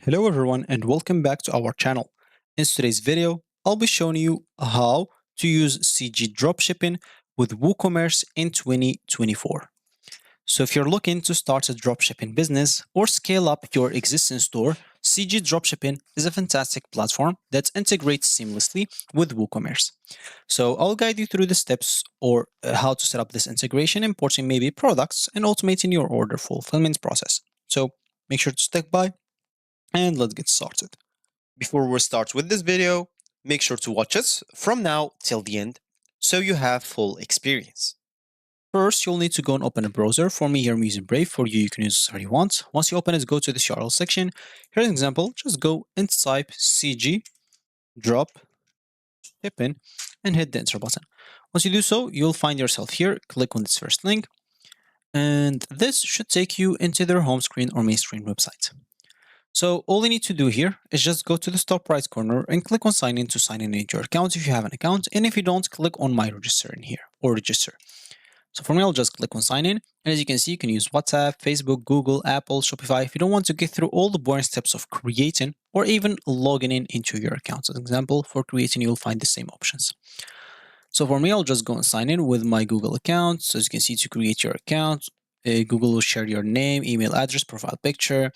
Hello everyone and welcome back to our channel. In today's video, I'll be showing you how to use CG dropshipping with WooCommerce in 2024. So if you're looking to start a dropshipping business or scale up your existing store, CG Dropshipping is a fantastic platform that integrates seamlessly with WooCommerce. So I'll guide you through the steps or how to set up this integration, importing maybe products and automating your order fulfillment process. So make sure to stick by and let's get started. Before we start with this video, make sure to watch us from now till the end so you have full experience. First, you'll need to go and open a browser. For me, here I'm using Brave. For you, you can use whatever you want. Once you open it, go to the URL section. Here's an example. Just go and type CG drop shipping and hit the enter button. Once you do so, you'll find yourself here. Click on this first link, and this should take you into their home screen or main screen website. So all you need to do here is just go to the top right corner and click on sign in to sign in into your account if you have an account. And if you don't, click on my register in here or register. So for me, I'll just click on sign in. And as you can see, you can use WhatsApp, Facebook, Google, Apple, Shopify. If you don't want to get through all the boring steps of creating or even logging in into your account. As an example, for creating, you'll find the same options. So for me, I'll just go and sign in with my Google account. So as you can see, to create your account, Google will share your name, email address, profile picture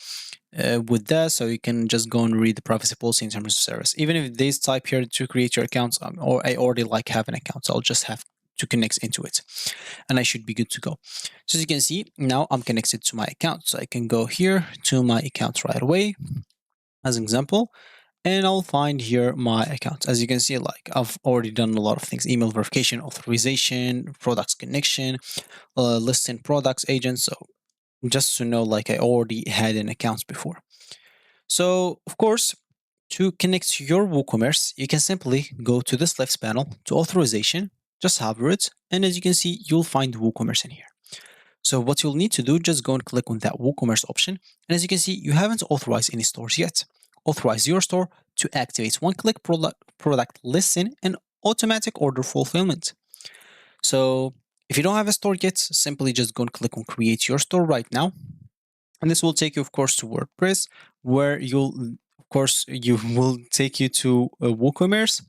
with that. So you can just go and read the privacy policy in terms of service. Even if they type here to create your account, or I already have an account, so I'll just have to connect into it and I should be good to go. So as you can see, now I'm connected to my account. So I can go here to my account right away as an example. And I'll find here my account. As you can see, I've already done a lot of things: email verification, authorization, products connection, listing products, agents. So just to know, I already had an account before. So of course, to connect to your WooCommerce, you can simply go to this left panel to authorization, just hover it, and as you can see, you'll find WooCommerce in here. So what you'll need to do, just go and click on that WooCommerce option. And as you can see, you haven't authorized any stores yet. Authorize your store to activate one-click product listing and automatic order fulfillment. So if you don't have a store yet, simply just go and click on create your store right now. And this will take you, of course, to WordPress, where you will take you to WooCommerce.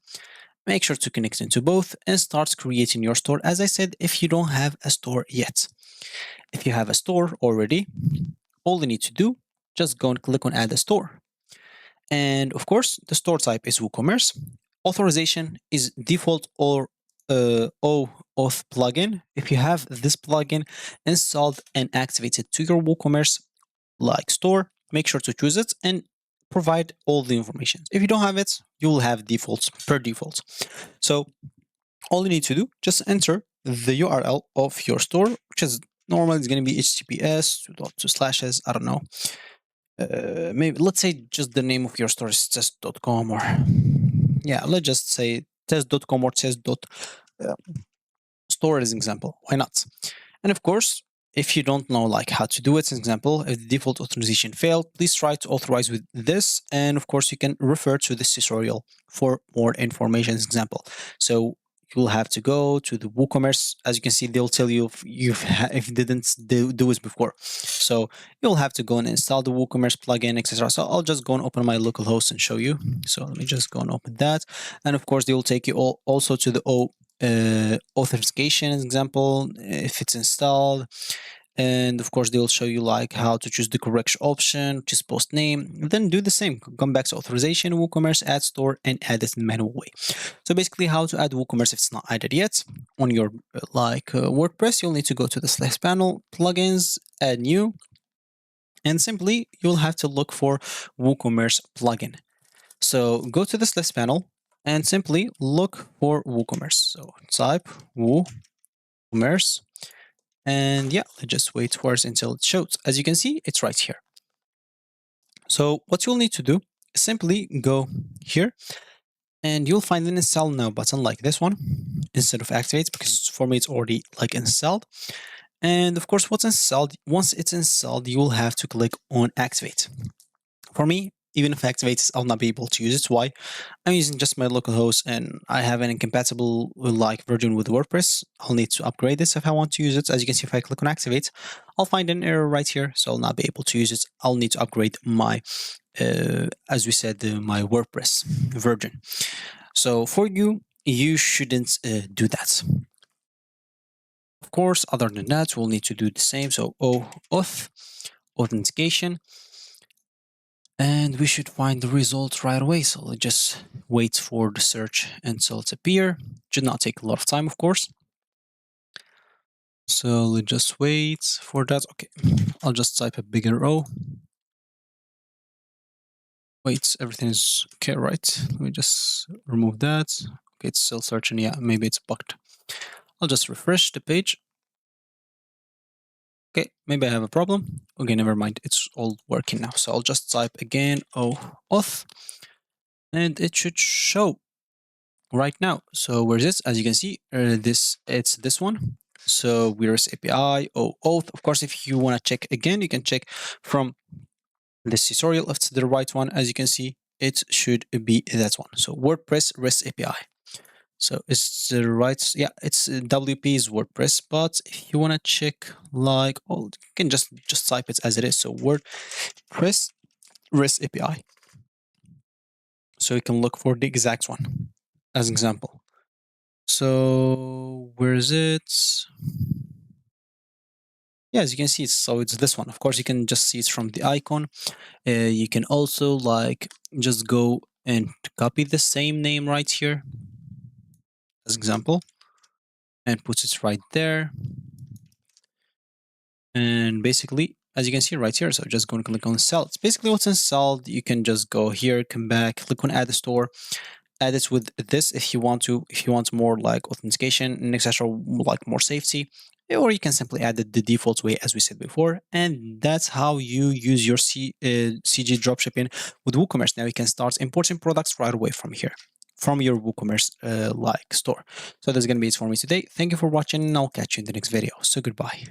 Make sure to connect into both and start creating your store. As I said, if you don't have a store yet. If you have a store already, all you need to do, just go and click on add a store. And of course, the store type is WooCommerce. Authorization is default or OAuth plugin. If you have this plugin installed and activated to your WooCommerce store, make sure to choose it and provide all the information. If you don't have it, you will have defaults per default. So all you need to do, just enter the URL of your store, which is normally it's going to be https /s, I don't know. Maybe let's say just the name of your store is test.com, or yeah, let's just say test.com or test.store as an example. Why not? And of course, if you don't know how to do it, as an example, if the default authorization failed, please try to authorize with this. And of course, you can refer to this tutorial for more information, as an example. So you'll have to go to the WooCommerce. As you can see, they'll tell you if you didn't do it before. So you'll have to go and install the WooCommerce plugin, etc. So I'll just go and open my local host and show you. So let me just go and open that. And of course, they will take you also to the authentication example if it's installed. And of course, they'll show you how to choose the correct option, which is post name. Then do the same. Come back to authorization, WooCommerce, add store, and add it in manual way. So basically, how to add WooCommerce if it's not added yet on your WordPress, you'll need to go to the slash panel, plugins, add new, and simply you'll have to look for WooCommerce plugin. So go to the slash panel and simply look for WooCommerce. So type WooCommerce. And yeah, let's just wait until it shows. As you can see, it's right here. So what you'll need to do is simply go here and you'll find an install now button like this one instead of activate, because for me, it's already installed. And of course, once it's installed, you will have to click on activate. For me, even if activates, I'll not be able to use it. Why? I'm using just my local host and I have an incompatible version with WordPress. I'll need to upgrade this if I want to use it. As you can see, if I click on activate, I'll find an error right here. So I'll not be able to use it. I'll need to upgrade my as we said, my WordPress version. So for you, you shouldn't do that. Of course, other than that, we'll need to do the same. So auth, authentication, and we should find the result right away. So let's just wait for the search until it appear. Should not take a lot of time, of course. So let's just wait for that. Okay, I'll just type a bigger O. Wait, everything is okay, right? Let me just remove that. Okay, it's still searching. Yeah, maybe it's bugged. I'll just refresh the page. Okay, maybe I have a problem. Okay, never mind. It's all working now. So I'll just type again auth, and it should show right now. So where's this? As you can see, it's this one. So where's API auth? Of course, if you want to check again, you can check from this tutorial. If it's the right one, as you can see, it should be that one. So WordPress REST API. So it's the right, yeah, it's WP's WordPress. But if you want to check, like, oh, you can just type it as it is. So WordPress REST API. So you can look for the exact one as an example. So where is it? Yeah, as you can see, so it's this one. Of course, you can just see it from the icon. You can also like just go and copy the same name right here as example and put it right there. And basically, as you can see right here, so just go and click on sell. It's basically what's installed. You can just go here, come back, click on add the store, add it with this if you want to, if you want more like authentication and etc., like more safety, or you can simply add it the default way as we said before. And that's how you use your CG dropshipping with WooCommerce. Now you can start importing products right away from here, from your WooCommerce like store. So that's going to be it for me today. Thank you for watching, and I'll catch you in the next video. So goodbye.